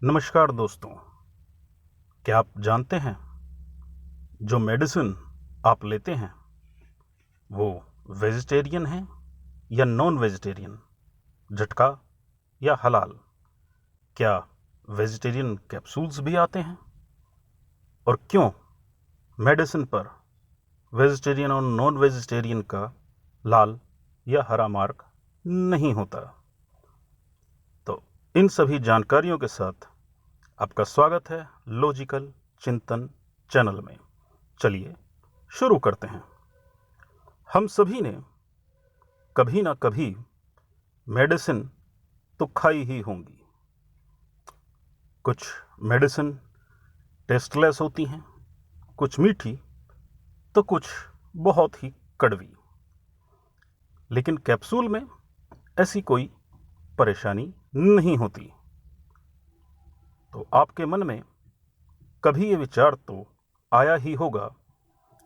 नमस्कार दोस्तों। क्या आप जानते हैं जो मेडिसिन आप लेते हैं वो वेजिटेरियन है या नॉन वेजिटेरियन, झटका या हलाल? क्या वेजिटेरियन कैप्सूल्स भी आते हैं? और क्यों मेडिसिन पर वेजिटेरियन और नॉन वेजिटेरियन का लाल या हरा मार्क नहीं होता? तो इन सभी जानकारियों के साथ आपका स्वागत है लॉजिकल चिंतन चैनल में। चलिए शुरू करते हैं। हम सभी ने कभी ना कभी मेडिसिन तो खाई ही होंगी। कुछ मेडिसिन टेस्टलेस होती हैं, कुछ मीठी तो कुछ बहुत ही कड़वी। लेकिन कैप्सूल में ऐसी कोई परेशानी नहीं होती। तो आपके मन में कभी ये विचार तो आया ही होगा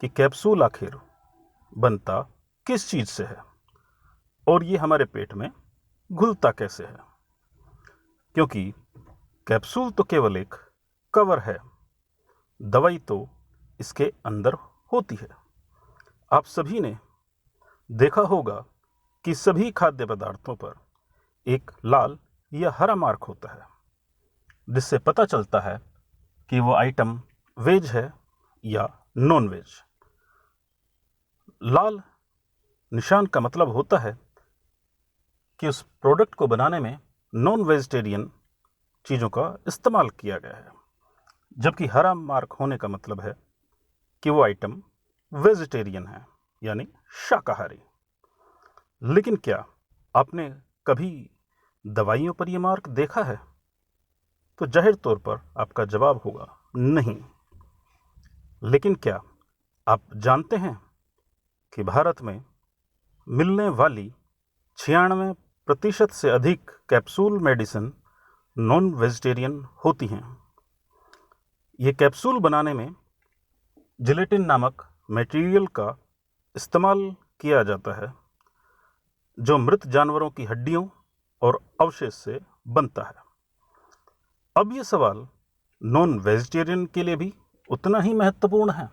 कि कैप्सूल आखिर बनता किस चीज से है और ये हमारे पेट में घुलता कैसे है? क्योंकि कैप्सूल तो केवल एक कवर है, दवाई तो इसके अंदर होती है। आप सभी ने देखा होगा कि सभी खाद्य पदार्थों पर एक लाल या हरा मार्क होता है, जिससे पता चलता है कि वो आइटम वेज है या नॉन वेज। लाल निशान का मतलब होता है कि उस प्रोडक्ट को बनाने में नॉन वेजिटेरियन चीज़ों का इस्तेमाल किया गया है, जबकि हरा मार्क होने का मतलब है कि वो आइटम वेजिटेरियन है, यानी शाकाहारी। लेकिन क्या आपने कभी दवाइयों पर यह मार्क देखा है? तो जाहिर तौर पर आपका जवाब होगा नहीं। लेकिन क्या आप जानते हैं कि भारत में मिलने वाली 96% से अधिक कैप्सूल मेडिसिन नॉन वेजिटेरियन होती हैं? ये कैप्सूल बनाने में जिलेटिन नामक मटेरियल का इस्तेमाल किया जाता है, जो मृत जानवरों की हड्डियों और अवशेष से बनता है। अब ये सवाल नॉन वेजिटेरियन के लिए भी उतना ही महत्वपूर्ण है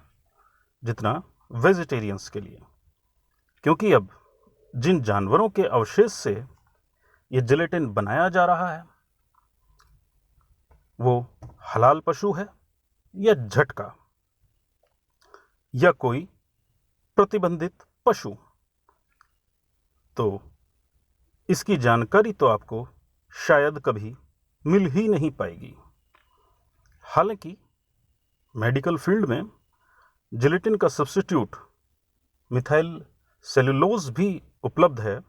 जितना वेजिटेरियंस के लिए, क्योंकि अब जिन जानवरों के अवशेष से ये जिलेटिन बनाया जा रहा है वो हलाल पशु है या झटका या कोई प्रतिबंधित पशु। तो इसकी जानकारी तो आपको शायद कभी मिल ही नहीं पाएगी। हालांकि मेडिकल फील्ड में जिलेटिन का सब्स्टिट्यूट मिथाइल सेलुलोज भी उपलब्ध है,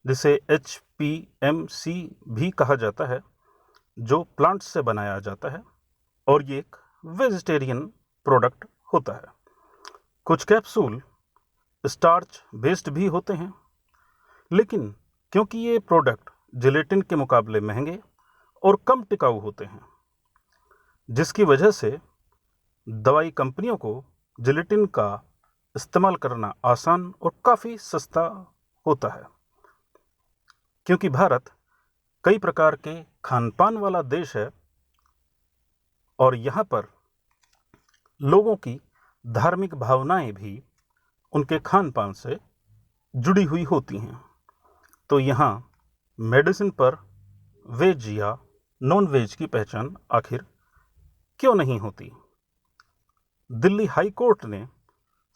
जिसे HPMC भी कहा जाता है, जो प्लांट से बनाया जाता है और ये एक वेजिटेरियन प्रोडक्ट होता है। कुछ कैप्सूल स्टार्च बेस्ड भी होते हैं, लेकिन क्योंकि ये प्रोडक्ट जिलेटिन के मुकाबले महंगे और कम टिकाऊ होते हैं, जिसकी वजह से दवाई कंपनियों को जिलेटिन का इस्तेमाल करना आसान और काफ़ी सस्ता होता है। क्योंकि भारत कई प्रकार के खान पान वाला देश है और यहाँ पर लोगों की धार्मिक भावनाएं भी उनके खान पान से जुड़ी हुई होती हैं। तो यहाँ मेडिसिन पर वेज या नॉन वेज की पहचान आखिर क्यों नहीं होती? दिल्ली हाई कोर्ट ने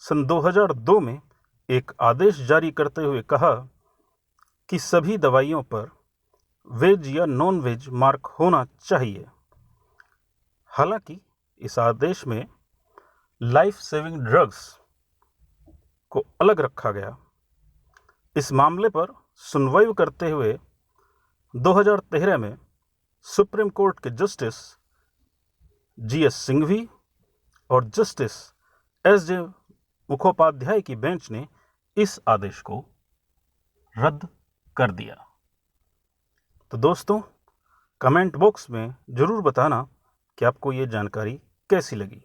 सन 2002 में एक आदेश जारी करते हुए कहा कि सभी दवाइयों पर वेज या नॉन वेज मार्क होना चाहिए। हालांकि इस आदेश में लाइफ सेविंग ड्रग्स को अलग रखा गया। इस मामले पर सुनवाई करते हुए 2013 में सुप्रीम कोर्ट के जस्टिस GS सिंघवी और जस्टिस SJ मुखोपाध्याय की बेंच ने इस आदेश को रद्द कर दिया। तो दोस्तों, कमेंट बॉक्स में ज़रूर बताना कि आपको ये जानकारी कैसी लगी।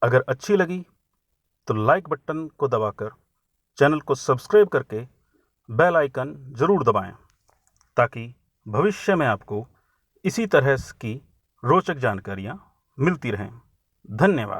अगर अच्छी लगी तो लाइक बटन को दबाकर चैनल को सब्सक्राइब करके बेल आइकन ज़रूर दबाएं, ताकि भविष्य में आपको इसी तरह की रोचक जानकारियाँ मिलती रहें। धन्यवाद।